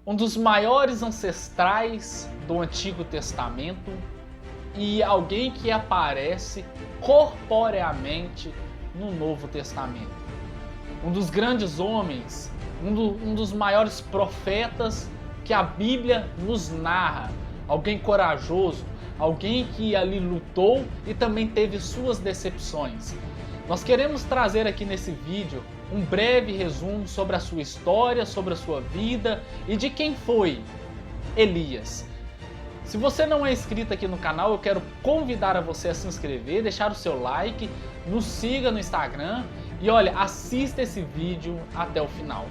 um dos maiores ancestrais do Antigo Testamento e alguém que aparece corporeamente no Novo Testamento. Um dos grandes homens, um dos maiores profetas que a Bíblia nos narra. Alguém corajoso, alguém que ali lutou e também teve suas decepções. Nós queremos trazer aqui nesse vídeo um breve resumo sobre a sua história, sobre a sua vida e de quem foi Elias. Se você não é inscrito aqui no canal, eu quero convidar a você a se inscrever, deixar o seu like, nos siga no Instagram e olha, assista esse vídeo até o final.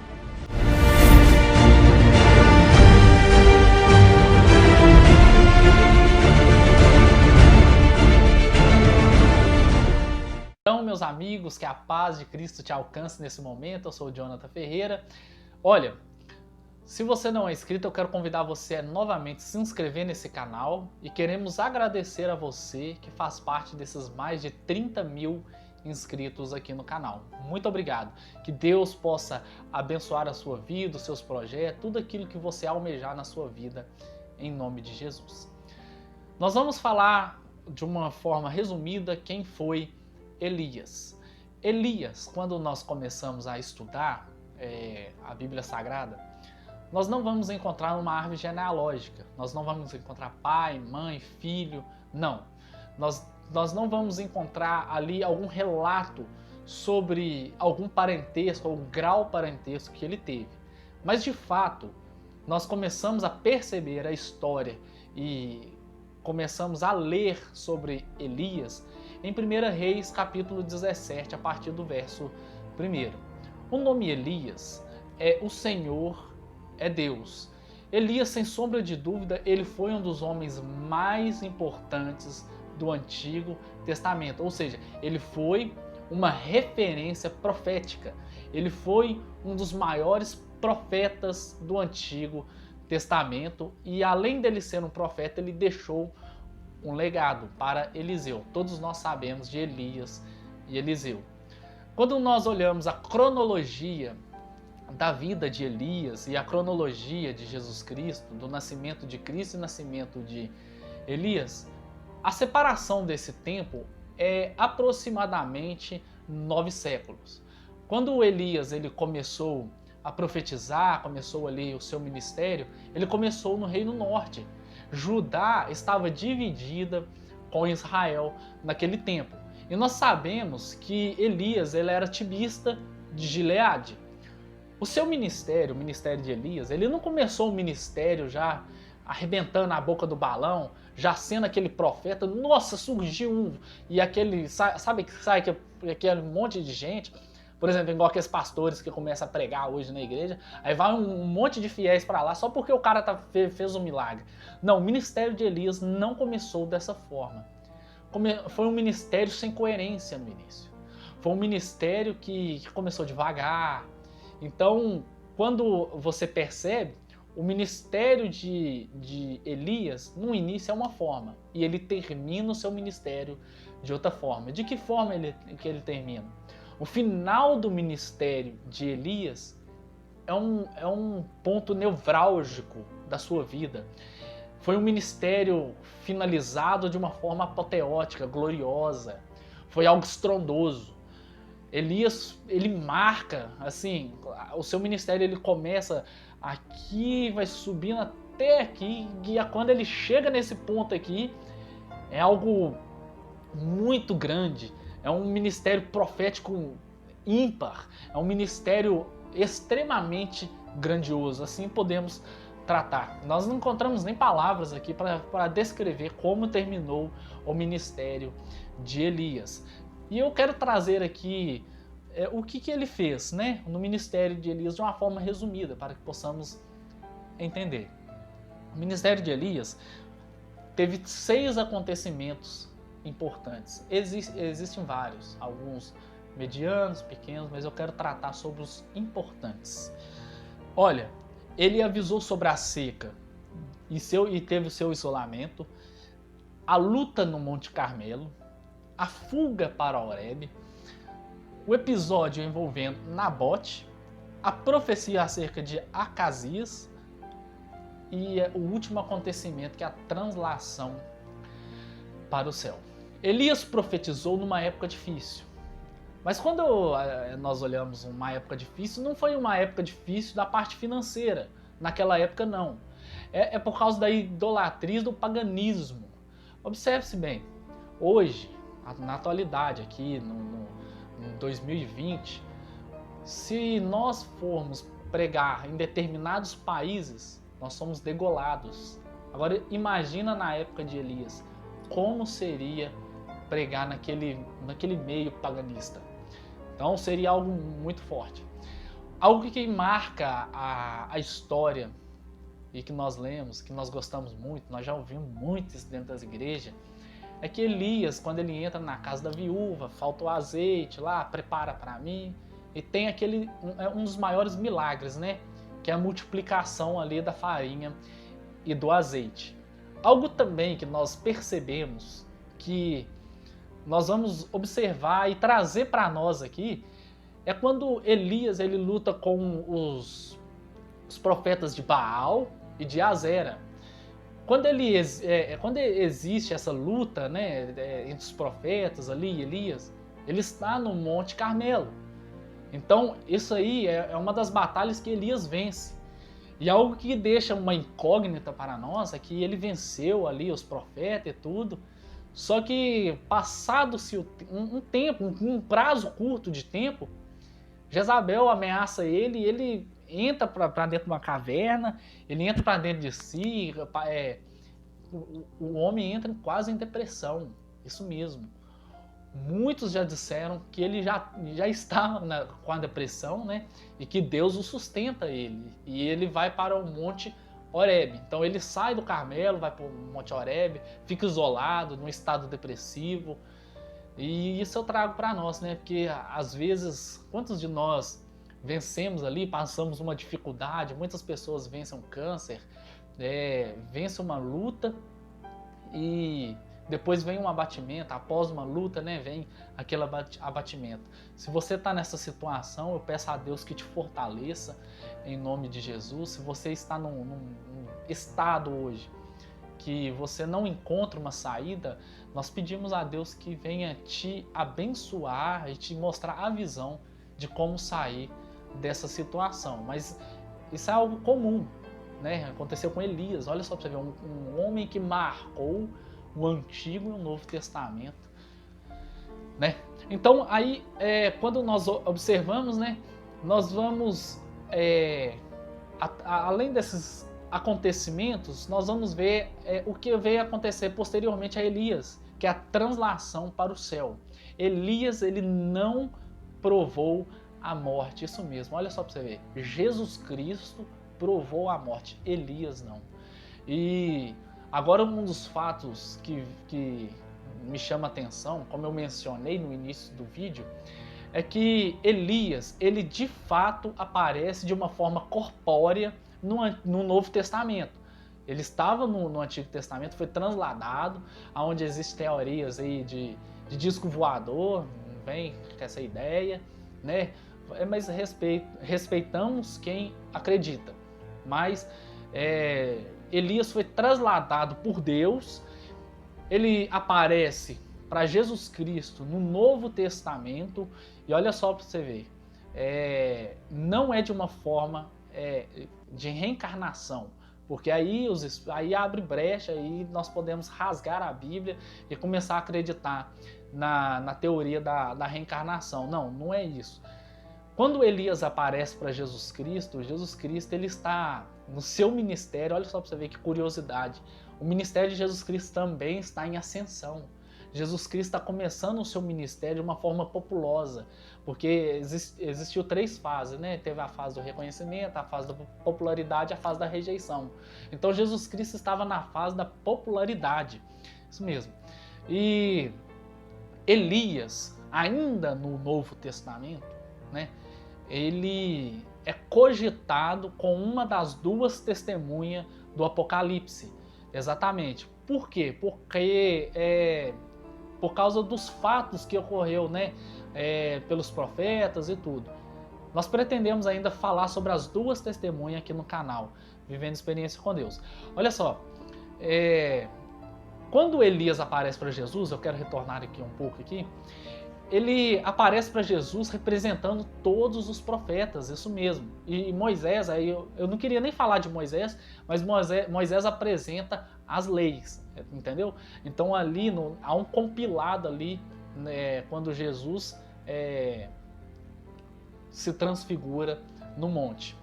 Então, meus amigos, que a paz de Cristo te alcance nesse momento. Eu sou o Jonathan Ferreira. Olha, se você não é inscrito, eu quero convidar você a novamente se inscrever nesse canal e queremos agradecer a você que faz parte desses mais de 30 mil inscritos aqui no canal. Muito obrigado. Que Deus possa abençoar a sua vida, os seus projetos, tudo aquilo que você almejar na sua vida, em nome de Jesus. Nós vamos falar de uma forma resumida quem foi Elias. Elias, quando nós começamos a estudar a Bíblia Sagrada, nós não vamos encontrar uma árvore genealógica, nós não vamos encontrar pai, mãe, filho, não. Nós não vamos encontrar ali algum relato sobre algum parentesco ou grau parentesco que ele teve. Mas de fato, nós começamos a perceber a história e começamos a ler sobre Elias em 1 Reis capítulo 17, a partir do verso 1. O nome Elias é o Senhor é Deus. Elias, sem sombra de dúvida, ele foi um dos homens mais importantes do Antigo Testamento. Ou seja, ele foi uma referência profética. Ele foi um dos maiores profetas do Antigo Testamento e, além dele ser um profeta, ele deixou um legado para Eliseu. Todos nós sabemos de Elias e Eliseu. Quando nós olhamos a cronologia da vida de Elias e a cronologia de Jesus Cristo, do nascimento de Cristo e nascimento de Elias, a separação desse tempo é aproximadamente 9 séculos. Quando Elias ele começou a profetizar, começou ali o seu ministério, ele começou no Reino Norte. Judá estava dividida com Israel naquele tempo. E nós sabemos que Elias ele era tibista de Gileade. O seu ministério, o ministério de Elias, ele não começou o ministério já arrebentando a boca do balão, já sendo aquele profeta, nossa, surgiu um, e aquele, sabe que sai aquele monte de gente, por exemplo, igual aqueles pastores que começam a pregar hoje na igreja, aí vai um monte de fiéis para lá só porque o cara fez um milagre. Não, o ministério de Elias não começou dessa forma. Foi um ministério sem coerência no início. Foi um ministério que começou devagar. Então, quando você percebe, o ministério de Elias, no início é uma forma, e ele termina o seu ministério de outra forma. De que forma que ele termina? O final do ministério de Elias é um ponto nevrálgico da sua vida. Foi um ministério finalizado de uma forma apoteótica, gloriosa. Foi algo estrondoso. Elias, ele marca, assim, o seu ministério ele começa aqui, vai subindo até aqui, e quando ele chega nesse ponto aqui, é algo muito grande. É um ministério profético ímpar, é um ministério extremamente grandioso, assim podemos tratar. Nós não encontramos nem palavras aqui para descrever como terminou o ministério de Elias. E eu quero trazer aqui o que ele fez, né, no ministério de Elias de uma forma resumida, para que possamos entender. O ministério de Elias teve 6 acontecimentos importantes. Existem vários, alguns medianos, pequenos, mas eu quero tratar sobre os importantes. Olha, ele avisou sobre a seca e teve o seu isolamento, a luta no Monte Carmelo, a fuga para Horebe, o episódio envolvendo Nabote, a profecia acerca de Acasias, e é o último acontecimento, que é a translação para o céu. Elias profetizou numa época difícil. Mas quando nós olhamos uma época difícil, não foi uma época difícil da parte financeira. Naquela época, não. É por causa da idolatria, do paganismo. Observe-se bem, hoje, na atualidade, aqui no 2020, se nós formos pregar em determinados países, nós somos degolados. Agora, imagina na época de Elias, como seria pregar naquele meio paganista. Então seria algo muito forte. Algo que marca a história e que nós lemos, que nós gostamos muito, nós já ouvimos muito isso dentro das igrejas, é que Elias, quando ele entra na casa da viúva, falta o azeite lá, prepara para mim, e tem um dos maiores milagres, né? Que é a multiplicação ali da farinha e do azeite. Algo também que nós percebemos, que nós vamos observar e trazer para nós aqui, é quando Elias ele luta com os profetas de Baal e de Azera. Quando existe essa luta, né, entre os profetas ali e Elias, ele está no Monte Carmelo. Então isso aí é uma das batalhas que Elias vence. E algo que deixa uma incógnita para nós é que ele venceu ali os profetas e tudo, só que passado-se um tempo, um prazo curto de tempo, Jezabel ameaça ele e ele entra para dentro de uma caverna, ele entra para dentro de si, o homem entra quase em depressão, isso mesmo. Muitos já disseram que ele já está com a depressão, né? E que Deus o sustenta ele. E ele vai para o Monte Horebe. Então ele sai do Carmelo, vai para o Monte Horebe, fica isolado, num estado depressivo. E isso eu trago para nós, né? Porque às vezes, quantos de nós vencemos ali, passamos uma dificuldade, muitas pessoas vencem um câncer, vencem uma luta e depois vem um abatimento, após uma luta, né, vem aquele abatimento. Se você está nessa situação, eu peço a Deus que te fortaleça em nome de Jesus. Se você está num estado hoje que você não encontra uma saída, nós pedimos a Deus que venha te abençoar e te mostrar a visão de como sair dessa situação. Mas isso é algo comum, né? Aconteceu com Elias. Olha só para você ver, um homem que marcou o Antigo e o Novo Testamento, né? Então aí, quando nós observamos, né, nós vamos, além desses acontecimentos, nós vamos ver o que veio acontecer posteriormente a Elias, que é a translação para o céu. Elias, ele não provou a morte, isso mesmo, olha só para você ver, Jesus Cristo provou a morte, Elias não. E agora um dos fatos que me chama a atenção, como eu mencionei no início do vídeo, é que Elias, ele de fato aparece de uma forma corpórea no Novo Testamento. Ele estava no Antigo Testamento, foi transladado, onde existem teorias aí de disco voador, não vem com essa ideia, né? Mas respeitamos quem acredita. Mas Elias foi trasladado por Deus, ele aparece para Jesus Cristo no Novo Testamento, e olha só para você ver, não é de uma forma de reencarnação, porque aí abre brecha e nós podemos rasgar a Bíblia e começar a acreditar na teoria da reencarnação. Não é isso. Quando Elias aparece para Jesus Cristo ele está no seu ministério. Olha só para você ver que curiosidade. O ministério de Jesus Cristo também está em ascensão. Jesus Cristo está começando o seu ministério de uma forma populosa, porque existiu 3 fases, né? Teve a fase do reconhecimento, a fase da popularidade e a fase da rejeição. Então Jesus Cristo estava na fase da popularidade, isso mesmo. E Elias, ainda no Novo Testamento, né? Ele é cogitado com uma das 2 testemunhas do Apocalipse. Exatamente. Por quê? Porque por causa dos fatos que ocorreu, né, pelos profetas e tudo. Nós pretendemos ainda falar sobre as 2 testemunhas aqui no canal. vivendo experiência com Deus. Olha só, quando Elias aparece para Jesus, eu quero retornar aqui um pouco aqui, ele aparece para Jesus representando todos os profetas, isso mesmo. E Moisés, aí eu não queria nem falar de Moisés, mas Moisés apresenta as leis, entendeu? Então ali há um compilado ali, né, quando Jesus se transfigura no monte.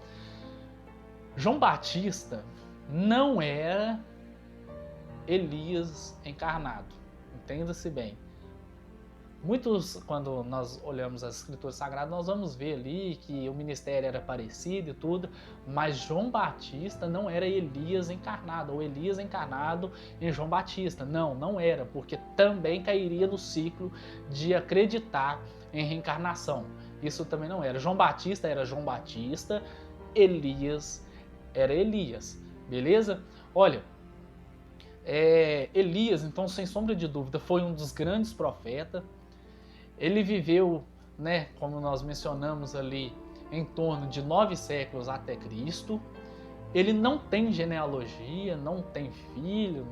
João Batista não era Elias encarnado, entenda-se bem. Muitos, quando nós olhamos as escrituras sagradas, nós vamos ver ali que o ministério era parecido e tudo, mas João Batista não era Elias encarnado, ou Elias encarnado em João Batista. Não, não era, porque também cairia no ciclo de acreditar em reencarnação. Isso também não era. João Batista era João Batista, Elias era Elias, beleza? Olha, Elias, então, sem sombra de dúvida, foi um dos grandes profetas. Ele viveu, né, como nós mencionamos ali, em torno de 9 séculos até Cristo. Ele não tem genealogia, não tem filho,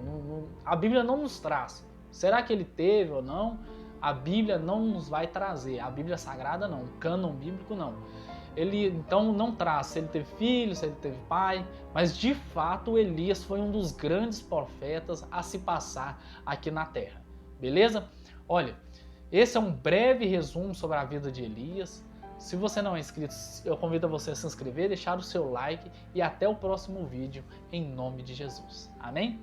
a Bíblia não nos traz. Será que ele teve ou não? A Bíblia não nos vai trazer, a Bíblia Sagrada não, o cânon bíblico não. Ele então não traz se ele teve filho, se ele teve pai, mas de fato Elias foi um dos grandes profetas a se passar aqui na Terra, beleza? Olha, esse é um breve resumo sobre a vida de Elias. Se você não é inscrito, eu convido você a se inscrever, deixar o seu like e até o próximo vídeo, em nome de Jesus. Amém?